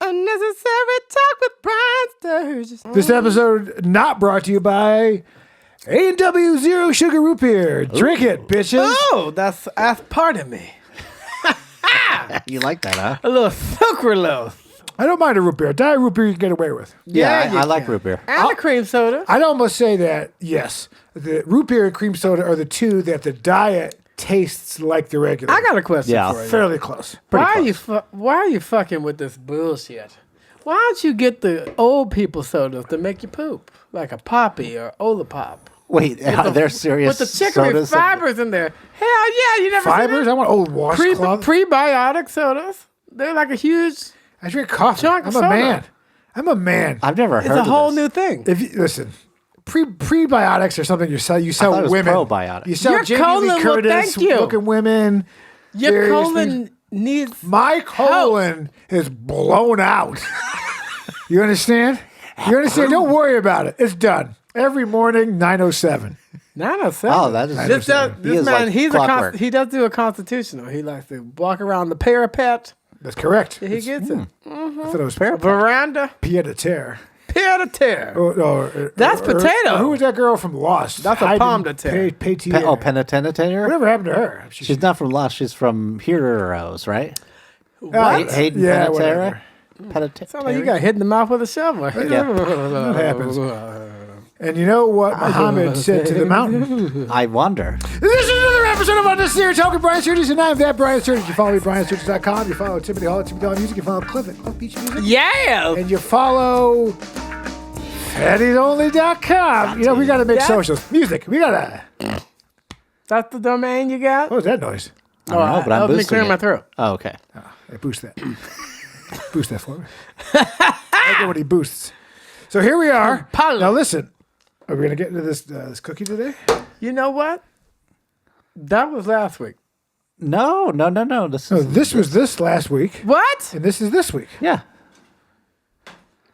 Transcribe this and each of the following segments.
Unnecessary Talk with Brian Sturges. This episode not brought to you by A&W Zero Sugar Root Beer. Drink it, bitches. Oh, that's part of me. You like that, huh? A little sucralose. I don't mind a root beer. Diet root beer you can get away with. Yeah, you I like can. root beer. And the cream soda. I'd almost say that, yes, the root beer and cream soda are the two that the diet tastes like the regular. I got a question Yeah. for you. Fairly close. Why are you fucking with this bullshit? Why don't you get the old people sodas to make you poop? Like a Poppy or Olapop. Wait, are there serious With the chicory sodas? fibers in there. Hell yeah, you never Fibers? seen I want old washcloth. prebiotic sodas. They're like a huge... I drink coffee. Chunk I'm of a soda. man. I'm a man. I've never It's heard a of whole this. new thing. If you listen, prebiotics are something you sell. You thought sell it was women. probiotic. You sell Your Jamie colon Lee will Curtis thank you. looking women. Your various colon things. needs... My colon is blown out. You understand? You understand? Don't worry about it. It's done. Every morning, 9:07. 907. Oh, that is This interesting. He man, is like he's clockwork. he does do a constitutional. He likes to walk around the parapet. That's correct. He gets it. I thought it was parapet. Veranda, Pied a terre. pied de terre. That's Or potato. who was that girl from Lost? That's a pomme de terre. Penitentiary? Whatever happened to her? She's not from Lost. She's from Heroes, right? What? Hayden Yeah, Panettiere? whatever. Sound like you got hit in the mouth with a shovel. That happens. And you know what Muhammad said to the mountain? I wonder. This is another episode of UnNecessary Talk with Brian Sturges, and I'm that Brian Sturges. You follow me at BrianSturges.com. You follow Tiffany Hall at Tiffany Hall Music. You follow Cliff at Cliff Beach Music. Yeah. And you follow Fatty'sOnly.com. You know, we got to make That- socials. Music. We got to... That's the domain you got? What was that noise? I don't know, but that I'm was me boosting clearing it. my throat. Oh, okay. Hey, boost that. Boost that for me. I like it when he boosts. So here we are. Paulo. Now listen. Are we going to get into this cookie today? You know what? That was last week. No. This No, is this was this last week, What? and this is this week. yeah.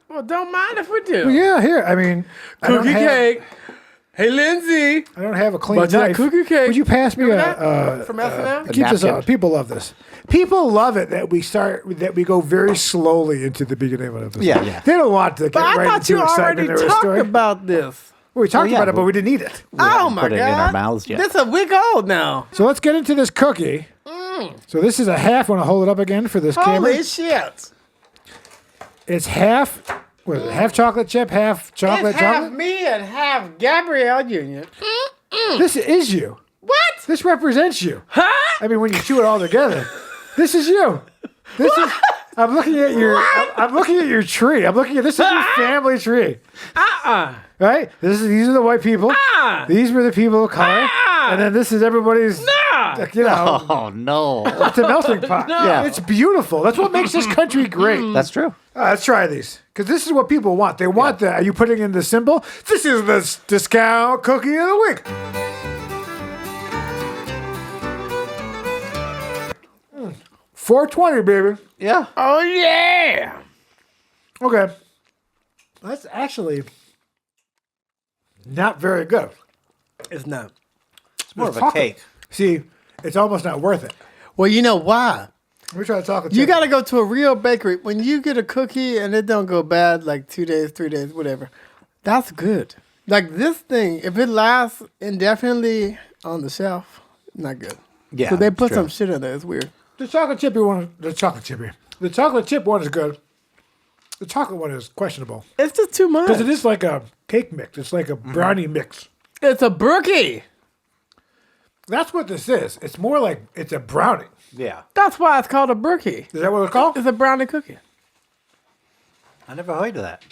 Well, don't mind if we do. Well, yeah, here. I mean, I don't Cookie have- cake. Hey, Lindsay. I don't have a clean But that knife. cookie cake. Would you pass me Remember from S&M? keep this napkin. up. People love this. People love it that we go very slowly into the beginning of an episode. Yeah. They don't want to get But I right thought into you already excitement or a talked story. about this. We talked yeah, about it, but- but we didn't eat it. Oh my put it in God. our mouths yet. This is a week old now. So let's get into this cookie. So this is a half. Want to hold it up again for this camera? Holy shit. It's half. What is it? Half chocolate chip, half chocolate It's half chocolate. me and half Gabrielle Union. This is you. What? This represents you. Huh? I mean, when you chew it all together, this is you. This is. I'm looking at your. I'm looking at your tree. I'm looking at this is your family tree, right? These are the white people. These were the people of color, and then this is everybody's. You know, Oh, no. it's a melting pot. Yeah. It's beautiful. That's what makes this country great. That's true. Let's try these because this is what people want. They want the. Are you putting in the symbol? This is the discount cookie of the week. 420, baby. Yeah. Oh, yeah. Okay. That's actually not very good. It's not. It's more of a chocolate. cake. See, it's almost not worth it. Well, you know why? Let me try to talk. You got to go to a real bakery. When you get a cookie and it don't go bad, like 2 days, 3 days, whatever, that's good. Like this thing, if it lasts indefinitely on the shelf, not good. Yeah. So they it's put true. some shit in there. It's weird. the chocolate chippy one. The chocolate chip one is good. The chocolate one is questionable It's just too much. because it is like a cake mix. It's like a brownie mix. It's a brookie. That's what this is. It's more like it's a brownie. Yeah. That's why it's called a brookie. Is that what it's called? It's a brownie cookie. I never heard of that.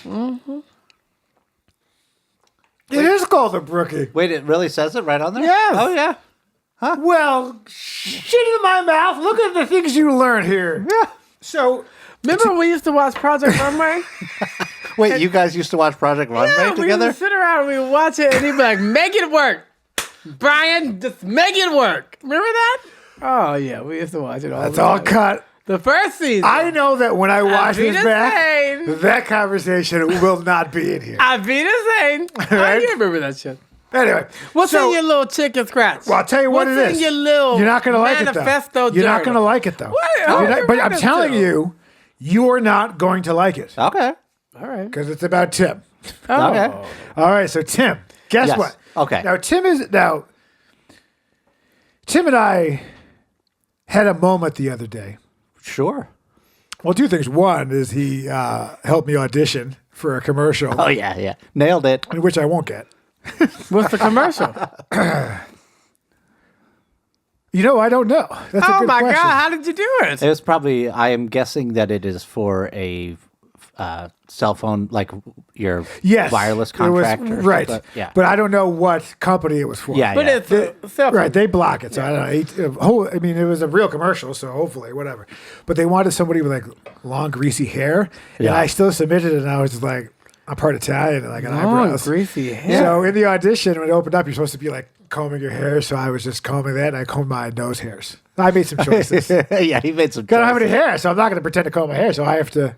It is called a brookie. Wait, it really says it right on there? Yes. Oh, yeah. Well, shit in my mouth. Look at the things you learn here. Yeah. So, Remember when we used to watch Project Runway? Wait, you guys used to watch Project Runway Yeah, we used together? to sit around and we would watch it and he'd be like, make it work. Brian, just make it work. Remember that? Oh, yeah. We used to watch it all that's the all time. cut. The first season. I know that when I watch be this the back, same. that conversation will not be in here. I be the same. Right? Oh, you remember that shit. Anyway, What's so, in your little chicken scratch? Well, I'll tell you what What's it is. in your little You're not going to like it, though. manifesto You're not journal? going to like it, though. What? You're Oh, not- you're but I'm gonna telling tell. you, You're not going to like it Okay. All right. because it's about Tim. Oh. Okay. All right, so Tim, guess Yes. what? Okay. Now Tim and I had a moment the other day. Sure. Well, two things. One is he helped me audition for a commercial, Oh yeah. Nailed it. which I won't get. What's the commercial? I don't know. That's a Oh good my question. God! How did you do it? It was probably. I am guessing that it is for a cell phone, like your Yes, wireless it was- contract. right? Yeah. But I don't know what company it was for. Yeah. But it's a cell phone. Right, they block it. So I don't know. I mean, it was a real commercial, so hopefully, whatever. But they wanted somebody with like long, greasy hair, and Yeah. I still submitted it. And I was just like, I'm part Italian, and like an Long, eyebrows. greasy hair. So in the audition, when it opened up, you're supposed to be like combing your hair. So I was just combing that, and I combed my nose hairs. I made some choices. Yeah, he made some. I don't have any choices. hair, so I'm not going to pretend to comb my hair. So I have to.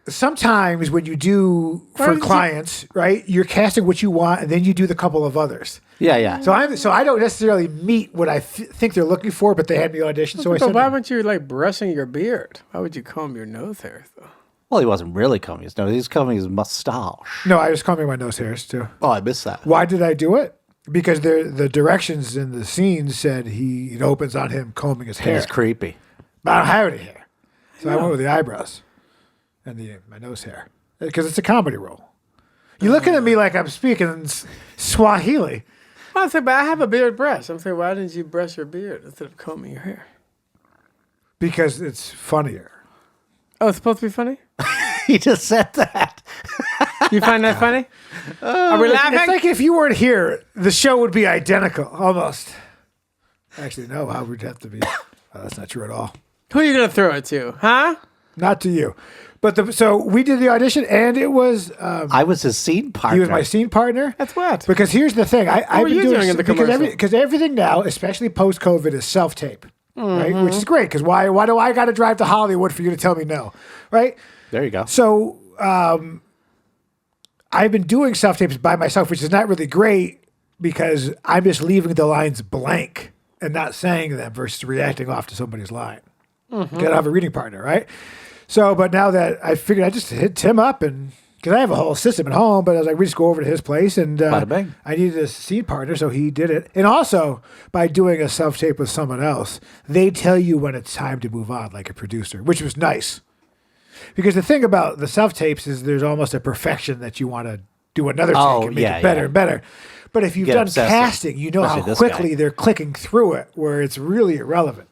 Sometimes when you do for clients, right, you're casting what you want, and then you do the couple of others. Yeah. So I don't necessarily meet what I think they're looking for, but they had me audition. So I So said, why weren't you like brushing your beard? Why would you comb your nose hairs though? Well, he wasn't really combing his nose. He was combing his mustache. no, I was combing my nose hairs too. Oh, I missed that. Why did I do it? Because the directions in the scene said it opens on him combing his hair. It's creepy. But I don't have any hair, so I went with the eyebrows and my nose hair because it's a comedy role. You're looking at me like I'm speaking Swahili. Well, I said, but I have a beard brush. I'm saying, why didn't you brush your beard instead of combing your hair? Because it's funnier. Oh, it's supposed to be funny? He just said that. You find that funny? Are we laughing? It's like if you weren't here, the show would be identical, almost. Actually, no, I would have to be. That's not true at all. Who are you going to throw it to? Huh? Not to you. But so we did the audition, and it was I was his scene partner. he was my scene partner. That's what? Because here's the thing, I've were been you doing in the commercial? because everything now, especially post COVID, is self tape, right? Which is great. Because why do I got to drive to Hollywood for you to tell me no, right? There you go. So I've been doing self tapes by myself, which is not really great because I'm just leaving the lines blank and not saying them versus reacting off to somebody's line. You gotta have a reading partner, right? So, but now that I figured I just hit Tim up and because I have a whole system at home, but I was like, we just go over to his place and Bada bing. I needed a scene partner, so he did it. And also, by doing a self tape with someone else, they tell you when it's time to move on, like a producer, which was nice. Because the thing about the self tapes is there's almost a perfection that you want to do another take and make it better and better. But if you've Get done obsessive, casting, you know especially how this quickly guy. they're clicking through it, where it's really irrelevant.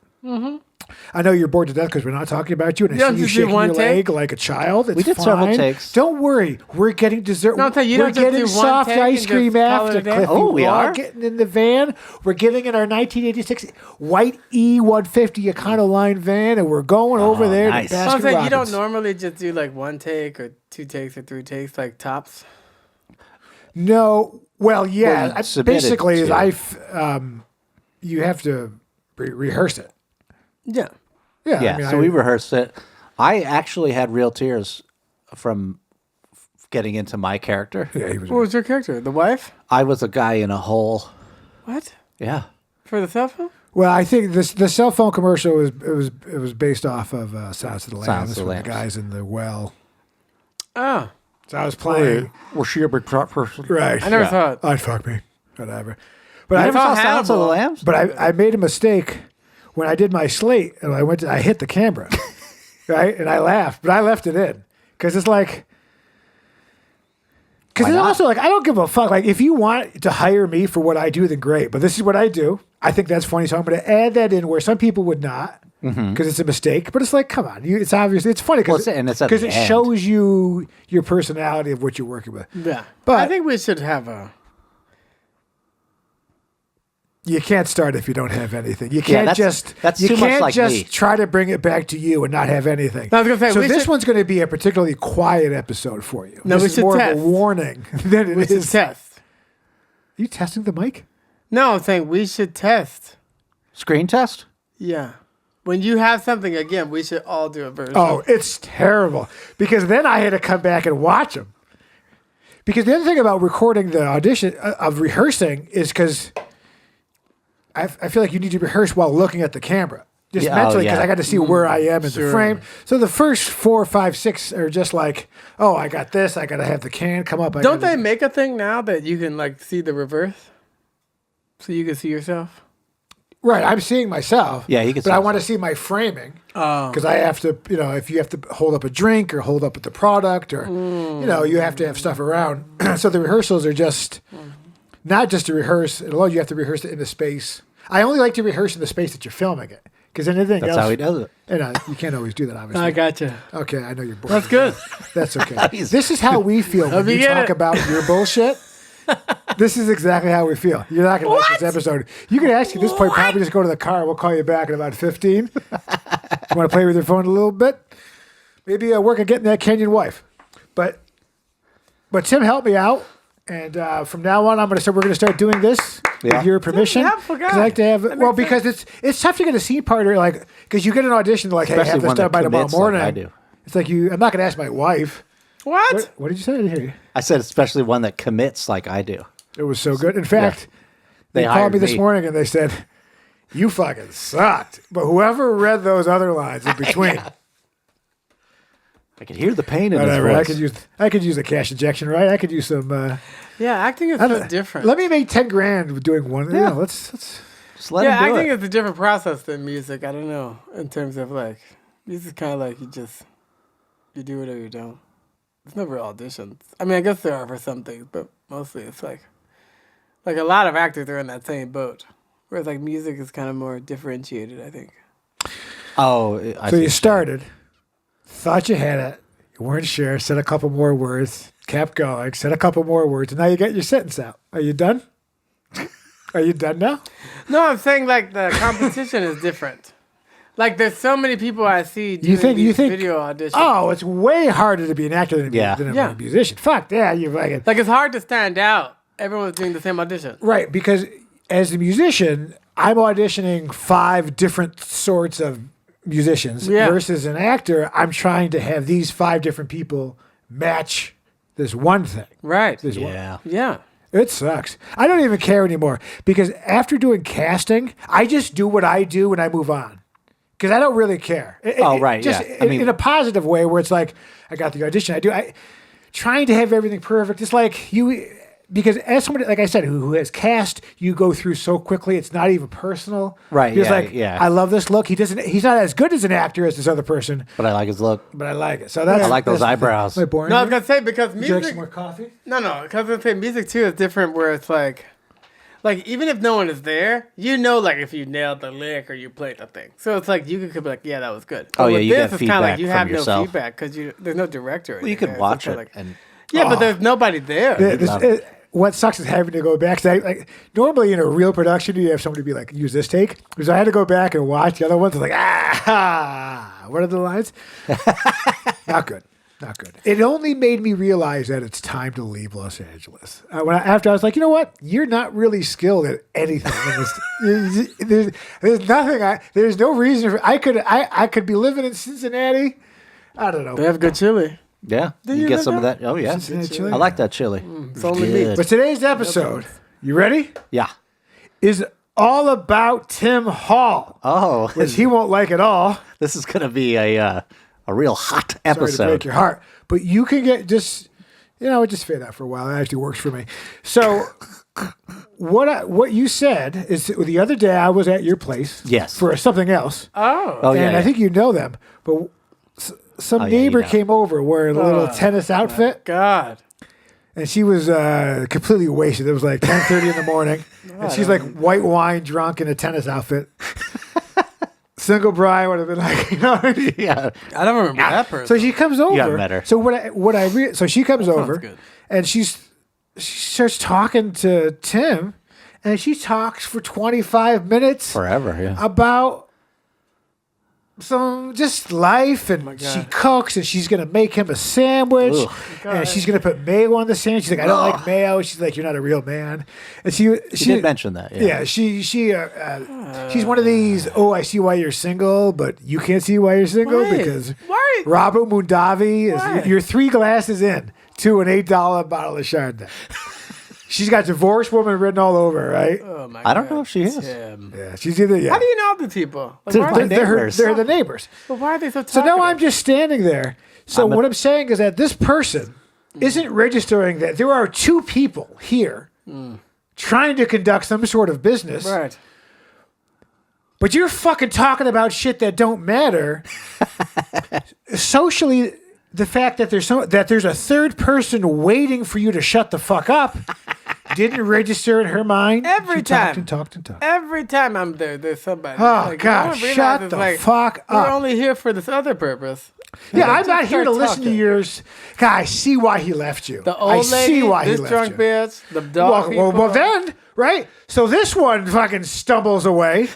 I know you're bored to death because we're not talking about you, and I don't see you just do shaking one your take? leg like a child. It's We did fine. several takes. Don't worry, we're getting dessert. No, I'm saying you we're don't just getting do one soft take ice and cream just call it after a day? Cliffy. Oh, we are? getting in the van. We're getting in our 1986 white E150 Econoline van, and we're going over there nice. to So So I'm Baskin saying you don't Robbins. normally just do like one take or 2 takes or 3 takes, like tops. No, well, yeah. Well, you submitted basically, is to- you have to rehearse it. Yeah. Yeah, Yeah, I mean, so we rehearsed it. I actually had real tears from getting into my character. Yeah, he was. What was your character? The wife? I was a guy in a hole. What? Yeah. For the cell phone? Well, I think the cell phone commercial was based off of Sounds of the Sounds Lambs of the from the Lambs. guys in the well. Oh. So I was playing. Was she a big truck person? Right. I never thought. I'd fuck me. Whatever. But You I never saw saw Sounds of the Hannibal. Lambs? But I made a mistake when I did my slate and I hit the camera, right? And I laughed, but I left it in because it's like, because Why it's not? also like I don't give a fuck. Like if you want to hire me for what I do, then great. But this is what I do. I think that's funny, so I'm going to add that in where some people would not because it's a mistake. But it's like, come on, it's obvious. It's funny because Well, and it's at the it end. shows you your personality of what you're working with. Yeah. But- I think we should have a. You can't start if you don't have anything. You can't that's you too much can't like just me. try to bring it back to you and not have anything. I was gonna say, so we this should- one's going to be a particularly quiet episode for you. No, this we is should more test. of a warning than We it should is. test. Are you testing the mic? No, I'm saying we should test. Screen test? Yeah. When you have something, again, we should all do a version. Oh, it's terrible because then I had to come back and watch them. Because the other thing about recording the audition of rehearsing is because I feel like you need to rehearse while looking at the camera. just Yeah, mentally, because yeah. I got to see where I am in the Sure. frame. So the first 4, 5, 6 are just like, oh, I got this. I got to have the can come up. Don't they make a thing now that you can like see the reverse, so you can see yourself? Right, I'm seeing myself. Yeah, he can see But I want to himself. see my framing Oh, because I have to, if you have to hold up a drink or hold up with the product or, you have to have stuff around. So the rehearsals are just not just to rehearse it alone. You have to rehearse it in the space. I only like to rehearse in the space that you're filming it because anything That's else. how he does it. You can't always do that, obviously. I gotcha. Okay, I know you're bored. That's good. That's okay. This is how we feel when me you get talk it. about your bullshit. This is exactly how we feel. You're not going to like this episode. You can actually, at this point, probably just go to the car. We'll call you back in about 15. You want to play with your phone a little bit? Maybe work on getting that Kenyan wife. But Tim helped me out. And from now on, we're going to start doing this with your permission. Tim's a helpful guy. I like to have That well makes because it's tough to get a scene partner because you get an audition like, hey, Especially have this one done that by tomorrow commits like morning. I do. It's like I'm not going to ask my wife. What? What did you say? I didn't hear you. I said especially one that commits like I do. It was so good. In fact, They they called hired me this me. morning and they said, "You fucking sucked." But whoever read those other lines in between, I could hear the pain in his whatever. voice. I could use a cash injection, right? I could use some. Yeah, acting is so different. Let me make $10,000 doing one. Yeah. Let's. Just let Yeah, him do acting it. is a different process than music. I don't know in terms of like music, kind of like you do it or you don't. There's no real auditions. I mean, I guess there are for some things, but mostly it's like a lot of actors are in that same boat. Whereas like music is kind of more differentiated, I think. Oh, So you started, thought you had it, you weren't sure, said a couple more words, kept going, said a couple more words, and now you got your sentence out. Are you done? Are you done now? No, I'm saying like the competition is different. Like there's so many people I see doing You think video auditions. Oh, it's way harder to be an actor than, Yeah. than Yeah. a musician. Fuck yeah, you're fucking Like it's hard to stand out. Everyone's doing the same audition. right. Because as a musician, I'm auditioning 5 different sorts of musicians. Yeah. Versus an actor, I'm trying to have these 5 different people match this one thing. Right. This one. Yeah. Yeah. It sucks. I don't even care anymore because after doing casting, I just do what I do and I move on. Because I don't really care. Right, Just yeah. I mean- in a positive way where it's like, I got the audition. Trying to have everything perfect. It's like because as somebody, like I said, who has cast, you go through so quickly. It's not even personal. Right, It's yeah, like, yeah. I love this look. He's not as good as an actor as this other person, But I like his look. but I like it. So that's, I like those that's- eyebrows. Am I boring No, I you? was gonna say because Would you like music. some more coffee? No, because I was gonna say music too is different. Where it's like even if no one is there, like if you nailed the lick or you played the thing. So it's like you could be like, yeah, that was good. Oh, But yeah, with you get this, it's kind of like feedback you from have yourself. no feedback because there's no director. Well, you there, can so watch it's it. like- And yeah, but there's nobody there. love it. What sucks is having to go back. Normally in a real production, you have somebody be like, use this take. Because I had to go back and watch the other ones. I was like, what are the lines? Not good. Not good. It only made me realize that it's time to leave Los Angeles. After I was like, you know what? You're not really skilled at anything. There's nothing. There's no reason. I could be living in Cincinnati. I don't know. They have good chili. yeah, you you get live some of there? that. Oh, yeah. Cincinnati chili? I like that chili. It's only meat. But today's episode, you ready? Yeah. Is all about Tim Hall. Oh, Which he won't like at all. this is going to be a real hot Sorry to break episode. your heart. But you can get just fade out for a while. It actually works for me. So what you said is that the other day I was at your place. Yes. For something else. Oh, yeah. And I yeah. think you know them. But some yeah, neighbor you know. came over wearing a little tennis outfit. God. And she was completely wasted. It was like 10:30 in the morning. And she's like white wine drunk in a tennis outfit. Single Brian would have been like, what I mean? yeah. I don't remember that person. So she comes over. haven't met her. So so she comes over good. and she starts talking to Tim and she talks for 25 minutes Forever, yeah. about some just life and she cooks and she's going to make him a sandwich Ugh. and she's going to put mayo on the sandwich. She's like, I don't like mayo. She's like, you're not a real man. And she did mention that, yeah. Yeah, she's one of these, I see why you're single, but you can't see why you're single Why? because Why? Robert Mundavi Why? is you're 3 glasses in to an $8 bottle of Chardonnay. She's got divorced woman written all over her, right? Oh my I don't God, know if she is. Tim. Yeah, she's either How do you know the people? Like, They're why are my they- neighbors. they're the neighbors. But why are they so So talkative? now I'm just standing there. So what I'm saying is that this person isn't registering that there are two people here trying to conduct some sort of business, right. but you're fucking talking about shit that don't matter. Socially, the fact that there's a third person waiting for you to shut the fuck up didn't register in her mind. Every She time. talked and talked. Every time I'm there, there's somebody. Oh, like, God, no one realizes, shut the like, fuck we're up. only here for this other purpose. Yeah, I'm Just not here to start listen to talking. yours. God, I see why he left you. The I old lady, see why he this left drunk you. bitch, the dog Well, then, right? So this one fucking stumbles away.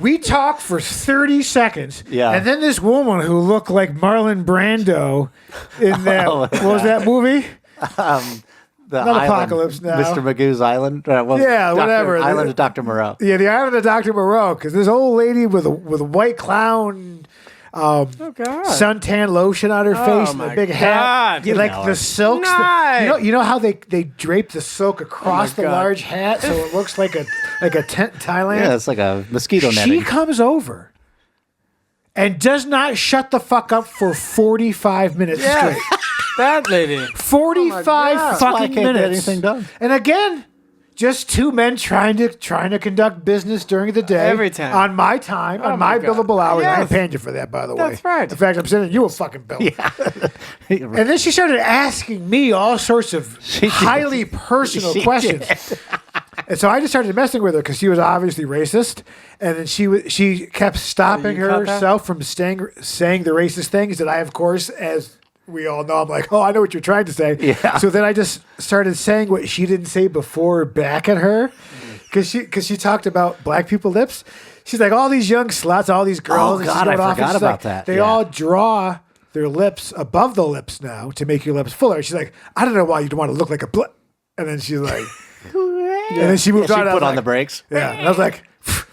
We talk for 30 seconds. Yeah. And then this woman who looked like Marlon Brando in that, what was that movie? The Not island, Apocalypse Now. Mr. Magoo's Island. Yeah, whatever. Island of Dr. Moreau. Yeah, the Island of Dr. Moreau. Because this old lady with a white clown Oh God. suntan lotion on her Oh, face and a my big God. hat. You Like know the her. silks. Nice. You know how they drape the silk across the God. large hat so it looks like a tent in Thailand? Yeah, it's like a mosquito She netting. comes over and does not shut the fuck up for 45 minutes Yes, straight. that lady. 45 God. Why I fucking can't get minutes. anything done. And again, just two men trying to conduct business during the day. Every time. On my time, on my my God. billable hours. I Yes. ain't paying you for that, by the way. That's right. In fact, I'm sending you a fucking bill. Yeah. And then she started asking me all sorts of She did. highly personal She questions. did. And so I just started messing with her because she was obviously racist, and then she kept stopping you caught that? herself from saying the racist things that I, of course, as we all know, I'm like, oh, I know what you're trying to say. Yeah. So then I just started saying what she didn't say before back at her, because she talked about black people lips. She's like, all these young sluts, all these girls. Oh, and she's God, I going off, and forgot she's about like, that. They Yeah. all draw their lips above the lips now to make your lips fuller. She's like, I don't know why you'd want to look like a and then she's like, and then she moved She on. I was put on like, the brakes. yeah, and I was like,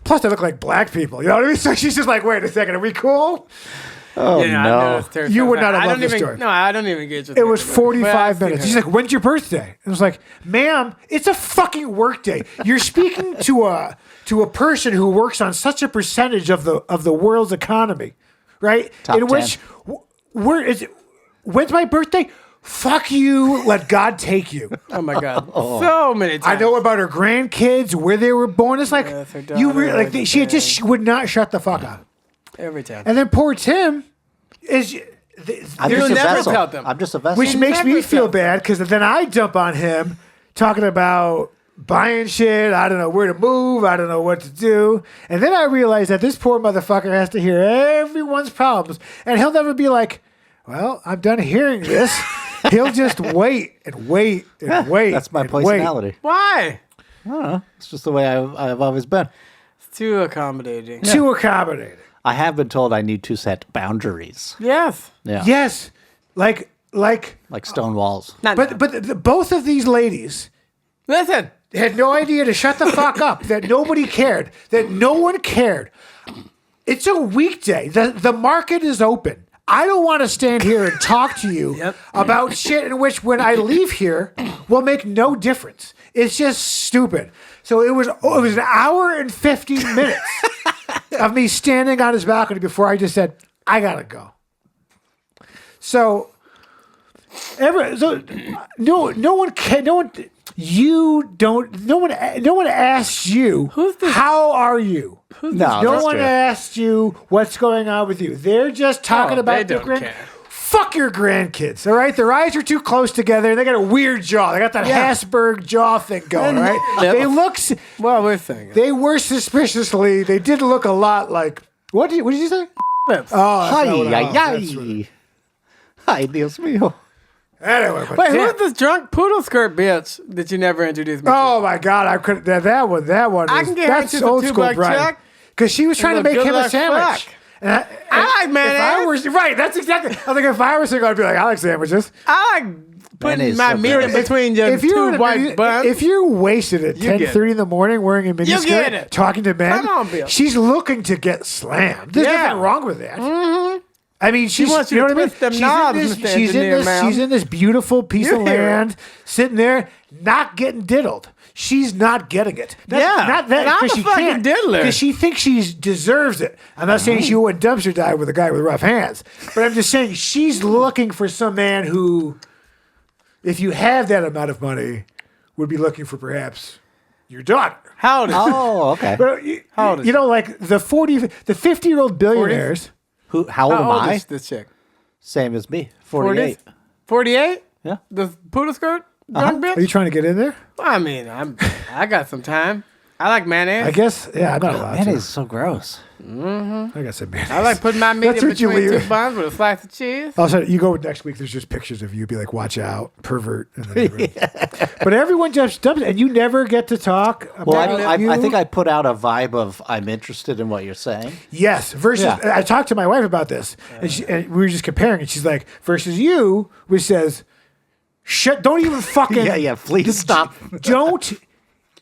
plus they look like black people. You know what I mean? So she's just like, wait a second, are we cool? Oh, Yeah, I no. noticed her You would not have I loved don't this even. story. No, I don't even get you. It was 45 minutes. She's like, when's your birthday? And I was like, ma'am, it's a fucking work day. You're speaking to a person who works on such a percentage of the world's economy, right? Top In 10. which, where is it? When's my birthday? Fuck you. Let God take you. Oh my God. So many times. I know about her grandkids, where they were born. It's like Yes, her you daughter, really like her she just would not shut the fuck up. every time. And then poor Tim is, I'm You'll just a never vessel. tell them. I'm just a vessel. which makes me never feel tell bad because then I jump on him talking about buying shit. I don't know where to move. I don't know what to do. And then I realize that this poor motherfucker has to hear everyone's problems, and he'll never be like, "Well, I'm done hearing this." He'll just wait and wait and wait. That's my and wait. personality. Why? I don't know. It's just the way I've always been. It's too accommodating. Too accommodating. I have been told I need to set boundaries. Yes. Yeah. Yes, like. Like stone walls. Not But both of these ladies listen. had no idea to shut the fuck up, that nobody cared, that no one cared. It's a weekday. The market is open. I don't want to stand here and talk to you Yep. about shit in which when I leave here will make no difference. It's just stupid. So it was an hour and 15 minutes of me standing on his balcony before I just said, I gotta go. So no one asked you, Who's this- how are you? No, No that's one true. asked you what's going on with you. They're just talking Oh, about they their don't grand. care. Fuck your grandkids, all right? Their eyes are too close together, and they got a weird jaw. They got that Hasberg jaw thing going, all right? Yep. Well, we're saying it. They were suspiciously. They did look a lot like. What did you say? Lips. Oh, that's Hi, not what I- ay, that's what- ay. Hi, Dios mío. Anyway, but Wait, damn. who's this drunk poodle skirt bitch that you never introduced me to? Oh my God! I could that one. I Is, can get her that's to the old school, $2 Brian. check. Because she was trying to look make good him a like sandwich. fuck. And I like If I mayonnaise. were right, that's exactly. I think if I were single, I'd be like, I like sandwiches. I like putting Mayonnaise my so meat good. in between your If you're two in a white mini- buns. if you're wasted at You get 10:30 in the morning wearing a You miniskirt, get it. talking to men, Come on, Bill. she's looking to get slammed. There's Yeah. nothing wrong with that. I mean, She wants you you know to what I mean? twist them knobs, Mr. Engineer, ma'am. She's in this beautiful piece You of hear it. land, sitting there, not getting diddled. She's not getting it. Yeah, Not that and I'm because a she fucking can't. diddler. Because she thinks she deserves it. I'm not saying she wouldn't dumpster dive with a guy with rough hands, but I'm just saying she's looking for some man who, if you have that amount of money, would be looking for perhaps your daughter. How old is she? Oh, okay. But How old is you know, like the 50-year-old billionaires. How old am How old I? is this chick? Same as me. 48. 48? Yeah. The poodle skirt? Drunk bitch? Are you trying to get in there? Well, I mean, I got some time. I like mayonnaise. I guess. Yeah, I'm not allowed Mayonnaise to. is so gross. I got some mayonnaise. I like putting my meat That's in what you between leave. two buns with a slice of cheese. Also, you go next week. There's just pictures of you. Be like, watch out, pervert. And then But everyone just dumps, and you never get to talk. Well, About I think I put out a vibe of I'm interested in what you're saying. yes. Versus, Yeah. I talked to my wife about this, and we were just comparing, and she's like, versus you, which says, shut. Don't even fucking. Yeah, please stop. Don't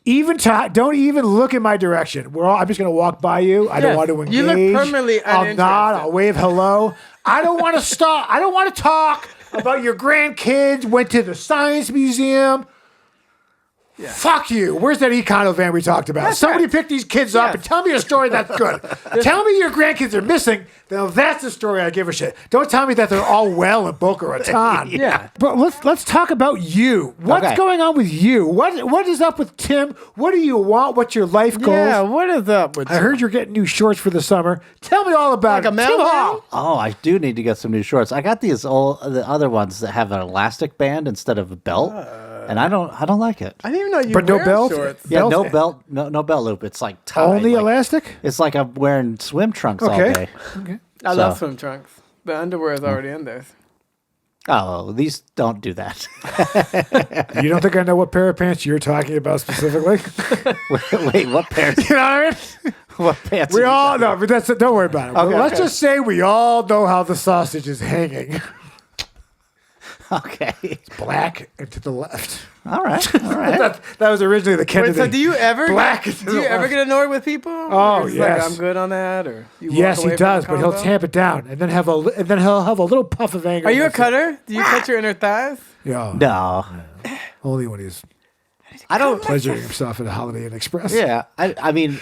even talk. Don't even look in my direction. I'm just gonna walk by you. I don't Yes. want to engage. You look permanently I'll nod. uninterested. I'll wave hello. I don't want to stop. I don't want to talk about your grandkids went to the science museum. Fuck you. Where's that econo van we talked about? Somebody pick these kids up and tell me a story that's good. Tell me your grandkids are missing. Now that's the story I give a shit. Don't tell me that they're all well in Boca Raton. Yeah. But let's talk about you. What's Okay. going on with you? What is up with Tim? What do you want? What's your life goals? Yeah, what is up with I you? heard you're getting new shorts for the summer. Tell me all about Like a it. Tim meltdown? Hall. Oh, I do need to get some new shorts. I got the other ones that have an elastic band instead of a belt, and I don't like it. I didn't even know you But no wear belt? shorts. Yeah, Belt- no belt, no belt loop. It's like tied. Only like- elastic? It's like I'm wearing swim trunks all Okay. day. Okay. I So- love swim trunks. The underwear is already in there. Oh, these don't do that. You don't think I know what pair of pants you're talking about specifically? Wait, what pants? You know what I mean? What pants? We are you all talking know, but don't worry about it. Okay, Let's okay. just say we all know how the sausage is hanging. about? Okay. Black and to the left. All right. All right. That was originally the Wait, Kennedy. so do you ever Black get, to do you the ever left. get annoyed with people? Oh, Or it's yes. Like, I'm good on that, or you walk Yes, away he from does, the but he'll convo? tamp it down and then he'll have a little puff of anger. Are you a That's it. cutter? Do you cut your inner thighs? Yeah. No, Only when he's I don't. pleasuring himself at a Holiday Inn Express. Yeah, I mean,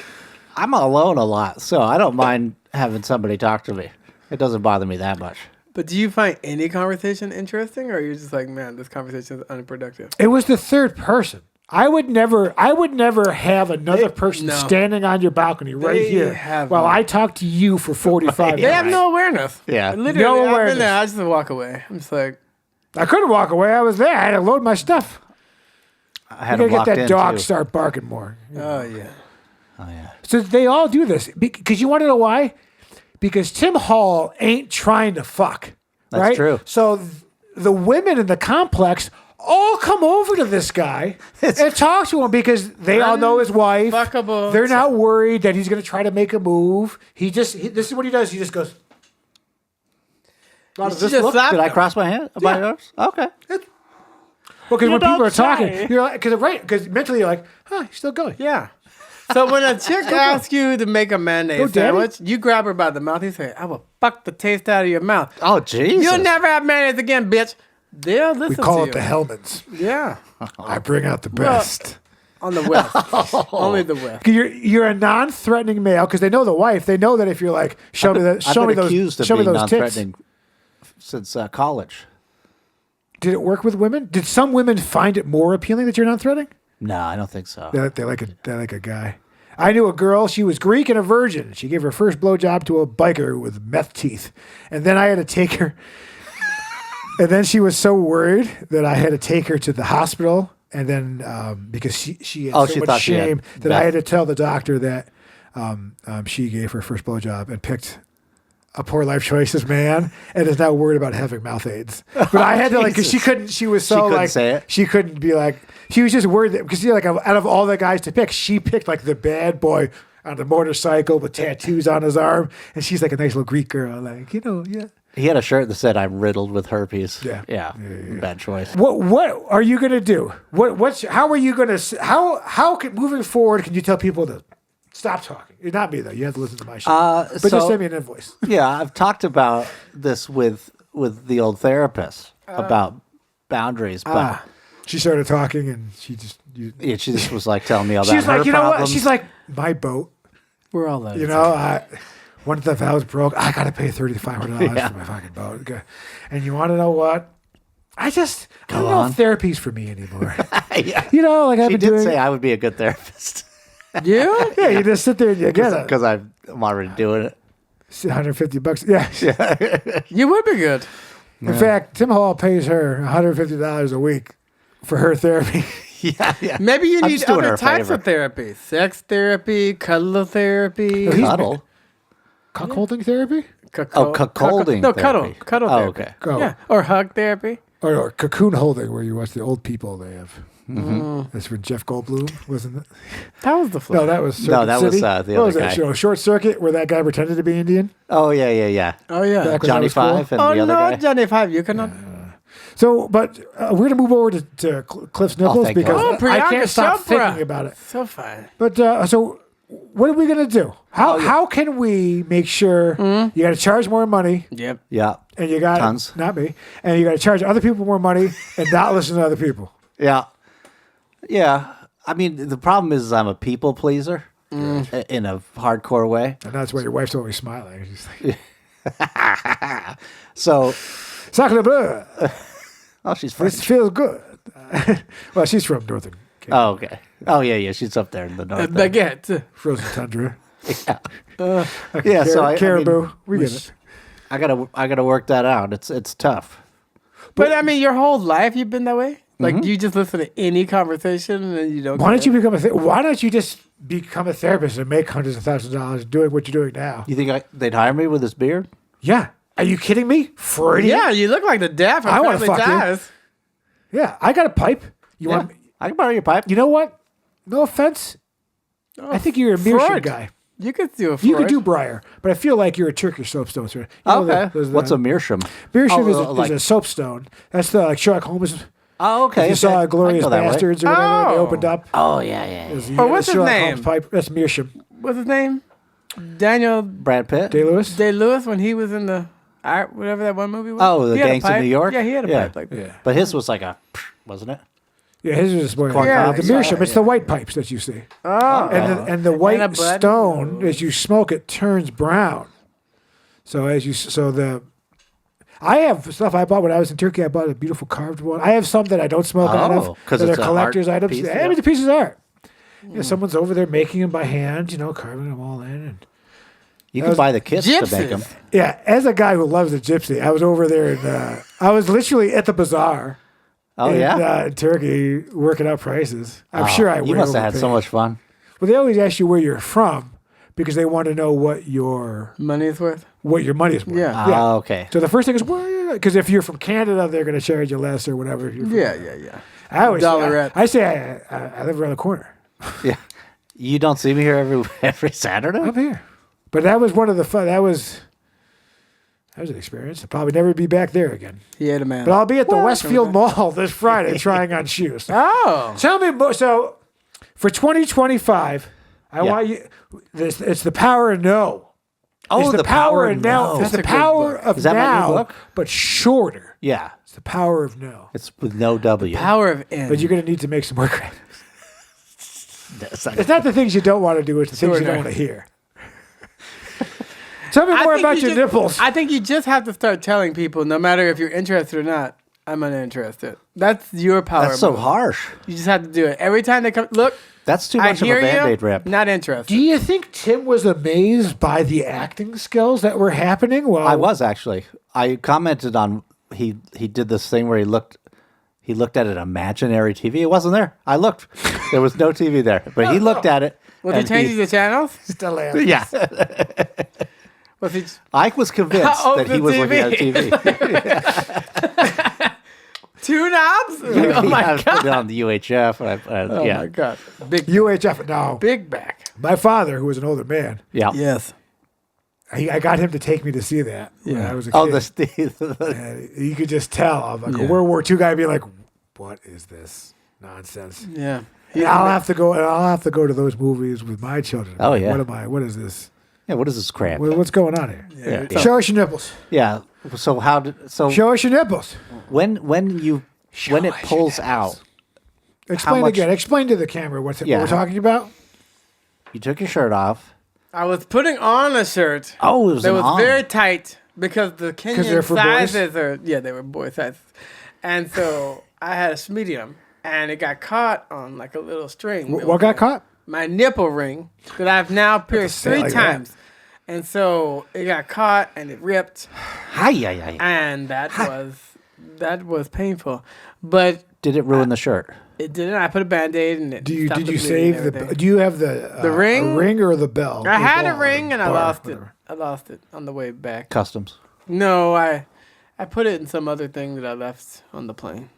I'm alone a lot, so I don't mind having somebody talk to me. It doesn't bother me that much. But do you find any conversation interesting, or you're just like, man, this conversation is unproductive? It was the third person. I would never have another person no. standing on your balcony right They here have while no- I talk to you for 45 They minutes. have no awareness. Yeah. Literally, No I've awareness. been there. I just walk away. I'm just like, I couldn't walk away. I was there. I had to load my stuff. I had You them gotta locked get that in dog too. start barking more. oh yeah. Oh yeah. So they all do this because you want to know why? Because Tim Hall ain't trying to fuck. That's right? true. So the women in the complex all come over to this guy and talk to him because they all know his wife. Unfuckable. They're not worried that he's going to try to make a move. This is what he does. He just goes. You Does should this just look? slap Did I them. cross my hand? My arms? Okay. Well, because when don't people are talking, say. you're like, because mentally you're like, huh, he's still going. Yeah. So when a chick asks you to make a Go, mayonnaise daddy. sandwich, you grab her by the mouth. You say, "I will fuck the taste out of your mouth. Oh Jesus. You'll never have mayonnaise again, bitch." They'll listen We to call you. it the Hellmans. Yeah. I bring out the Well, best. On the West. Only the West. You're a non-threatening male because they know the wife. They know that if you're like, show me that, I've show me been those, accused of show me being those tits. non-threatening since college. Did it work with women? Did some women find it more appealing that you're non-threatening? No, I don't think so. They like a guy. I knew a girl. She was Greek and a virgin. She gave her first blowjob to a biker with meth teeth, and then I had to take her. And then she was so worried that I had to take her to the hospital, and then because she had so she much thought she had shame that I meth. had to tell the doctor that she gave her first blowjob and picked a poor life choices man and is now worried about having mouth aids. But I had to like because she couldn't. She was so couldn't like say it? she couldn't be like she was just worried that because like out of all the guys to pick, she picked like the bad boy on the motorcycle with tattoos on his arm, and she's like a nice little Greek girl, like yeah. He had a shirt that said "I'm riddled with herpes." Yeah. Yeah. Bad choice. What are you gonna do? How are you gonna moving forward? Can you tell people to Stop talking. You're not me though. You have to listen to my shit. But so- just send me an invoice. Yeah, I've talked about this with the old therapist about boundaries, but She started talking, and she just. yeah, she just was like telling me all about She's her like, you know problems. what? She's like, my boat. We're all that. You know, once the valve's broke, I got to pay $3,500 Yeah. for my fucking boat. Okay. And you want to know what? I don't on. know if therapy's for me anymore. yeah. You know, like I've She been did doing. say I would be a good therapist You? Yeah, you just sit there and you get it. because I'm already doing it. $150. Yeah. You would be good. In fact, Tim Hall pays her $150 a week for her therapy. Yeah. Maybe you I'm need just doing her other a types favor. of therapy. Sex therapy, cuddle therapy. He's Cuddle. Cuckolding therapy? Cuckolding No, therapy. cuddle Oh, therapy. okay. Oh. Yeah, or hug therapy. Or cocoon holding, where you watch the old people they have. That's from Jeff Goldblum, wasn't it? That was the flow. No, that was Circuit No, that was, City. the What other was that guy. show? Short Circuit, where that guy pretended to be Indian? Oh yeah. Oh yeah. Back when Johnny that was cool? Five and Oh the other no, guy. Johnny Five, you cannot. So, but we're going to move over to Cliff's nipples thank because God. Oh, I Priyanka can't stop Chopra. thinking about it. So fun. But so, what are we going to do? How can we make sure you got to charge more money Yep. Yeah. and you got Tons. not me, and you got to charge other people more money and not listen to other people? Yeah. Yeah. I mean, the problem is I'm a people pleaser in a hardcore way. And that's why your wife's always smiling. She's like, So, Sacre bleu, oh, she's this French. feels good. Well, she's from Northern Canada. Oh, okay. Oh, yeah. She's up there in the north. Baguette. Frozen tundra. Yeah. Yeah. So I Caribou. mean, we get it. I gotta work that out. It's tough. But I mean, your whole life you've been that way. Like you just listen to any conversation and then you don't. Why don't you become Why don't you just become a therapist and make hundreds of thousands of dollars doing what you're doing now? You think they'd hire me with this beard? Yeah. Are you kidding me? Freudian? Yeah, you look like the dad from I wanna Family fuck you. Ties. Yeah. I got a pipe. You Yeah. want? I can borrow your pipe. You know what? No offense. I think you're a Meerschaum Freud. guy. You could do a You could Freud. do Briar, but I feel like you're a Turkish soapstone. You know Okay. What's a meerschaum? Meerschaum Oh, like- is a soapstone. That's the like Sherlock Holmes. Oh, okay. If you saw okay. Glorious I go that way. Bastards or whatever, they Oh. opened up. Oh, yeah. There's Oh, what's his Sherlock name? Holmes pipe. That's Meerschaum. What's his name? Daniel Brad Pitt. Day-Lewis? Day-Lewis when he was in the whatever that one movie was. Oh, the He had a Gangs of pipe. New York? Yeah, he had a Yeah. pipe like that. Yeah. But his was like a, wasn't it? Yeah, his is more Corn cob. the Yeah, Meerschaum. It's yeah. the white pipes that you see. Oh, And the white And a bud. stone, as you smoke it, turns brown. So I have stuff I bought when I was in Turkey. I bought a beautiful carved one. I have some that I don't smoke out Oh, of 'cause that it's are a collector's art items. piece, Yeah, yeah. I mean, the piece is art. Yeah, someone's over there making them by hand, carving them all in. And You can buy the kits to make them. gypsies. yeah, as a guy who loves a gypsy, I was over there and I was literally at the bazaar Oh, yeah? in Turkey working out prices. I'm sure I You must have had so overpaid. much fun. Well, they always ask you where you're from because they want to know what your Money's worth. money is worth. Yeah. Ah, okay. So the first thing is because if you're from Canada, they're going to charge you less or whatever. If you're from, Yeah. I always Dollarette. I say I live around the corner. Yeah. You don't see me here every Saturday? I'm here, but that was one of the fun. That was an experience. I'll probably never be back there again. He had a man. But I'll be at the Westfield Mall this Friday trying on shoes. Oh. Tell me more. So for 2025, I Yeah. want you. It's the power of no. Oh, It's the power of now. no. It's the That's a good power book. of Is that my new now, book? but shorter. Yeah. It's the power of no. It's with no W. Power of N. But you're going to need to make some more graphics. It's like- It's not the things you don't want to do, it's the things you don't Sure. want to hear. Tell me more about your nipples. I think you just have to start telling people, no matter if you're interested or not, I'm uninterested. That's your power. That's so move. harsh. You just have to do it. Every time they come, look, That's too I much of hear a Band-Aid you, rip. not interested. Do you think Tim was amazed by the acting skills that were happening? Well, I was actually. I commented on he did this thing where he looked at an imaginary TV. It wasn't there. I looked. There was no TV there. But he looked at it. Was he and changing the channels? Still am. Yeah. Was he? I was convinced Oh, that he the was looking at a TV. TV. Two knobs? Oh my I god! put it on the UHF. Oh yeah. my god! Big, UHF. No. big back. My father, who was an older man, Yeah. Yes. I got him to take me to see that when Yeah. I was a kid. Oh, the And you could just tell. I'm like Yeah. a World War II guy being like, what is this nonsense? Yeah. And I'll have to go. And I'll have to go to those movies with my children. Oh, yeah. What am I? What is this? Yeah, what is this crap? What's going on here? Yeah. Show us your nipples. Yeah. So how did Show us your nipples. when it pulls out, Explain much- again. Explain to the camera what we're talking about. you took your shirt off. I was putting on a shirt. Oh, it was that an was on. very tight because the they're Kenyan for boys? sizes are they were boy sizes, and so I had a medium, and it got caught on like a little string. What got caught? My nipple ring that I've now pierced say it 3 like that. times, and so it got caught and it ripped, Hi. and that was painful, but Did it ruin the shirt? it didn't. I put a Band-Aid and it. Did you stopped the bleeding save and the? everything. Do you have the ring? a ring or the bell? I Or had a ball, ring and I bar, lost it. whatever. I lost it on the way back. Customs. No, I put it in some other thing that I left on the plane.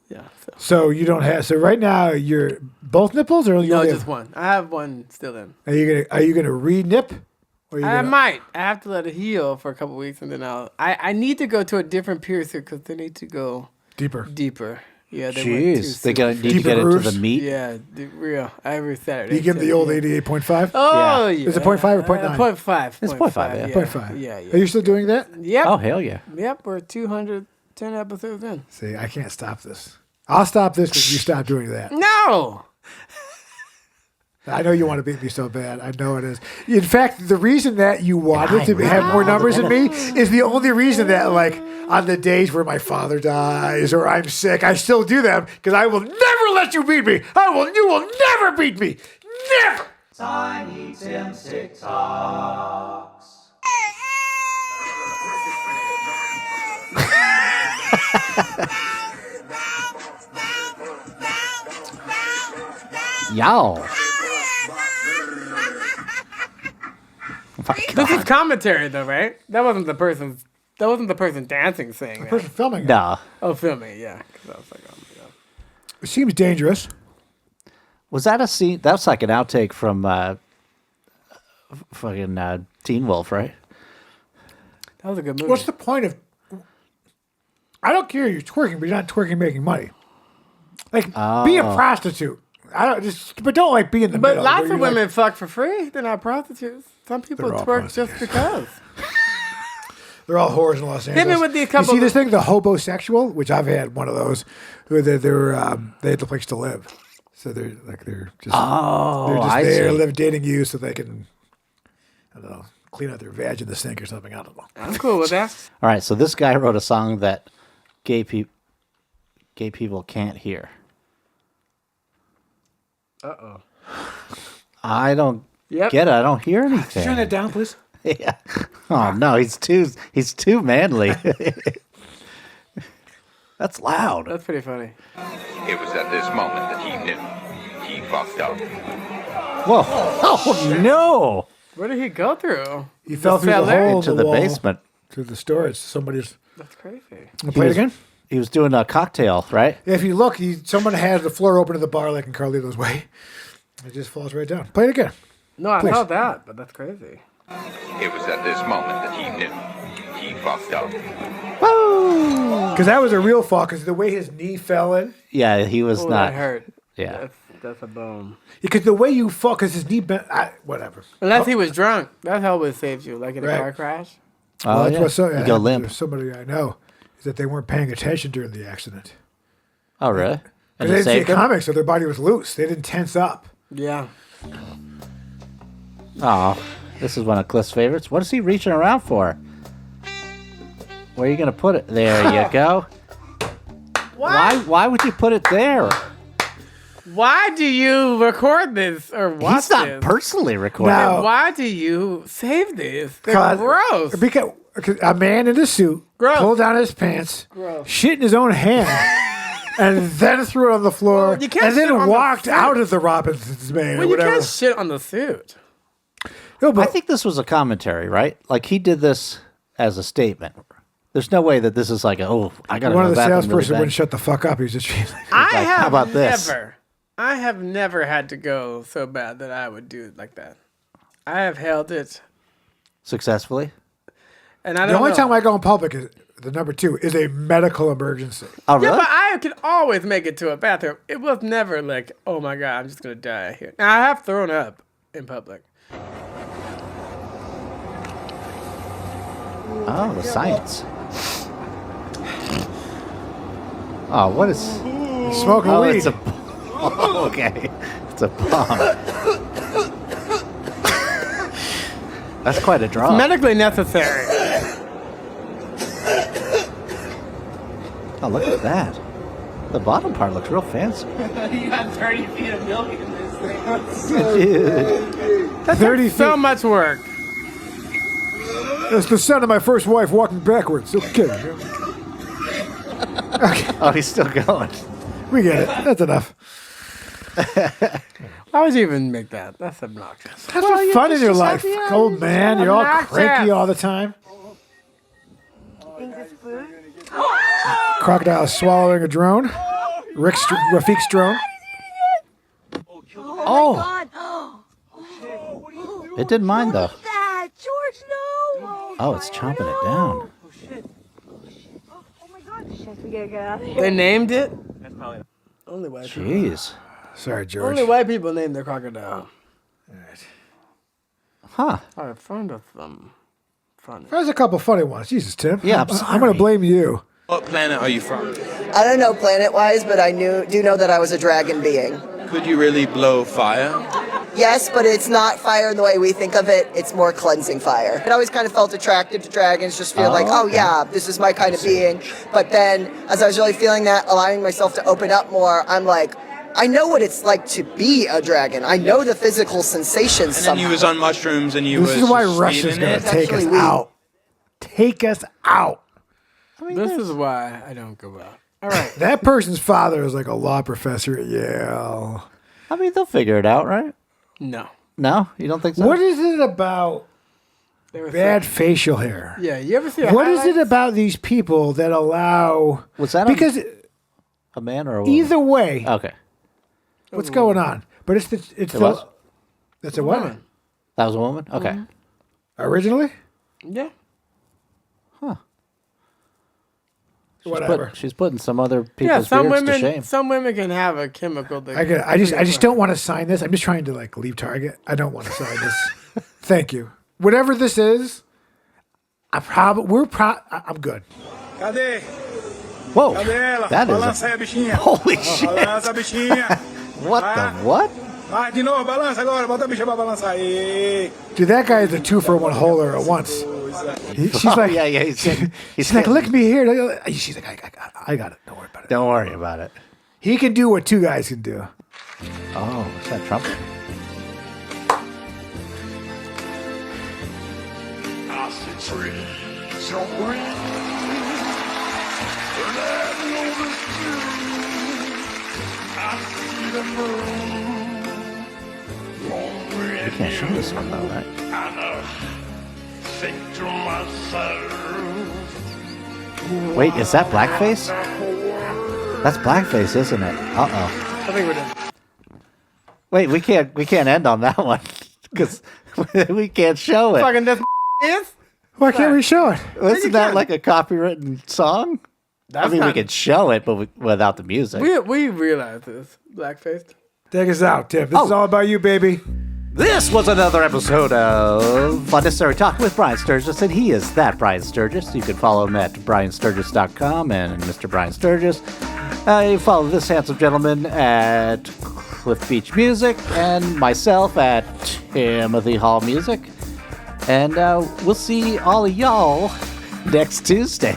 Yeah. So you don't have. So right now you're both nipples, or you No, only just have- one. I have one still in. Are you gonna re-nip? Or are you I gonna- might. I have to let it heal for a couple weeks, and then I need to go to a different piercer because they need to go deeper? deeper. Yeah, they went too Jeez, they gotta need to Deeper get into grooves? the meat. Yeah, real every Saturday. You give them the old Yeah. 88.5. Oh yeah. Yeah. Is it 0.5 or 0.9? 0.5. It's 0.5, yeah. Yeah. 0.5. Yeah. Are you still doing that? Yep. Oh hell yeah! Yep. We're 210 episodes in. See, I can't stop this. I'll stop this when you stop doing that. No. I know you want to beat me so bad. I know it is. In fact, the reason that you wanted to have more numbers than me is the only reason that, like, on the days where my father dies or I'm sick, I still do them because I will never let you beat me. You will never beat me. Never. Tiny Tim's TikToks. Y'all. This is commentary though, right? That wasn't the person dancing saying that. Person filming it. Nah. Oh, filming, yeah. 'Cause I was like, oh my god. It seems dangerous. Was that a scene? That's like an outtake from fucking Teen Wolf, right? That was a good movie. What's the point of? I don't care you're twerking, but you're not twerking making money. Like be a prostitute. But don't like be in the But middle. lots where of you're women like- fuck for free. They're not prostitutes. Some people They're all twerk just prostitutes. because. They're all whores in Los Angeles. me with the you couple see of- this thing, the hobosexual, which I've had one of those. Who they had the place to live, so they're just I there, see. live dating you, so they can, I don't know, clean out their vag in the sink or something. I don't know. I'm cool with that. All right, so this guy wrote a song that gay people can't hear. Uh-oh. I don't Yep. get it. I don't hear anything. Turn that down, please. Yeah. Oh no, he's too manly. That's loud. That's pretty funny. It was at this moment that he knew. He fucked up. Whoa! Oh no! Where did he go through? He fell through the cellar? hole in Into the the wall, basement. through the storage. Somebody's. That's crazy. Play it again. He was doing a cocktail, right? If you look, someone had the floor open to the bar, like in Carlito's Way. It just falls right down. Play it again. No, I Please. saw that, but that's crazy. It was at this moment that he knew. He fucked up. Because that was a real fall. Because the way his knee fell in. Yeah, he was Oh, not. that hurt. Yeah. That's a bone. Because the way you fall, because his knee bent. Whatever. Unless he was drunk. That always saves you, like in a Right. car crash. Oh, Well, that's yeah. what's so, You go limp. there's somebody I know is that they weren't paying attention during the accident. Oh, really? And They it didn't see a saved him? comic, so their body was loose. They didn't tense up. Yeah. Oh, this is one of Cliff's favorites. What is he reaching around for? Where are you going to put it? There you go. Why would you put it there? Why do you record this or watch He's not this? personally recording. No. And why do you save this? They're 'Cause- gross. Because a man in a suit Gross. pulled down his pants, Gross. shit in his own hand, and then threw it on the floor, Well, you can't and shit on then the walked suit. out of the Robinson's man Well, or you whatever. can't shit on the suit. No, I but think this was a commentary, right? Like he did this as a statement. There's no way that this is like, oh, I got to one go of the back salesperson really wouldn't shut the fuck up. He was just I like, have how about this? I have never had to go so bad that I would do it like that. I have held it, successfully. and I the don't only know. time I go in public is the number 2 is a medical emergency. Oh, Yeah, really? but I could always make it to a bathroom. It was never like, oh my God, I'm just going to die here. Now, I have thrown up in public. Oh, the science. Oh, what is... Smoking Oh, weed. it's a... Oh, okay. It's a bomb. That's quite a draw. Medically necessary. Oh, look at that. The bottom part looks real fancy. You got 30 feet of milk in this thing. Dude. That's 30 so feet. much work. That's the sound of my first wife walking backwards. Okay. Oh, he's still going. We get it. That's enough. Why would you even make that? That's obnoxious. Have some fun in your life, old man. You're all Obnoxious. cranky all the time. Crocodile is swallowing a drone. Rafiq's drone. Oh, God. it didn't mind, though. That George, no. Oh, it's chomping it down. Oh my God. Shit, we gotta get out of here. They named it? Only white people. Jeez. Sorry, George. Only white people name their crocodile. Huh. I found of them. Funny. There's a couple funny ones. Jesus, Tim. Yeah, I'm I'm going sorry. to blame you. What planet are you from? I don't know planet-wise, but I do know that I was a dragon being. Could you really blow fire? Yes, but it's not fire in the way we think of it. It's more cleansing fire. I always kind of felt attracted to dragons, just feel like, oh yeah, this is my kind of being. But then, as I was really feeling that, allowing myself to open up more, I'm like, I know what it's like to be a dragon. I know the physical sensations And then you somehow. was on mushrooms and you This was is why just Russia's feeding going it. to take us Actually, we- out. Take us out. This is why I don't go out. All right. That person's father is like a law professor at Yale. I mean, they'll figure it out, right? No. No? You don't think so? What is it about They were bad facial hair? Yeah, you ever see a What is highlight? it about these people that allow... Was that Because a man or a woman? either way, Okay. what's going on? But it's It was? That's a woman. That was a woman? Okay. Originally? Yeah. Whatever. She's putting some other Yeah, people's some beards to women shame. some women can have a chemical that I just don't want to sign this. I'm just trying to like leave Target. I don't want to sign this. Thank you. Whatever this is, I'm good. Cadê? Whoa. Cadê ela? That is Balança aí a bichinha. Holy shit. Balança a bichinha. What the what? Vai, de novo, balança agora. Bota a bicha pra balançar aí. Dude, that guy is a 2-for-1 holder at once. She's like, yeah, he's she's like, lick me here. She's like, I got it. Don't worry about it. Don't worry about it. He can do what 2 guys can do. Oh, is that Trump? I see trees of green. And over I see the moon. You can't show this one though, right? I think to myself. Wait, is that blackface? That's blackface, isn't it? Uh-oh. I think we're done. Wait, we can't end on that one because we can't show it. Fucking this is? Why can't we show it? Isn't that like a copywritten song? I mean, we not- could show it, but without the music. We realize this. Blackface. Take us out, Tim. This is all about you, baby. This was another episode of UnNecessary Talk with Brian Sturges, and he is that Brian Sturges. You can follow him at briansturges.com and Mr. Brian Sturges. You follow this handsome gentleman at Cliff Beach Music and myself at Timothy Hall Music. And we'll see all of y'all next Tuesday.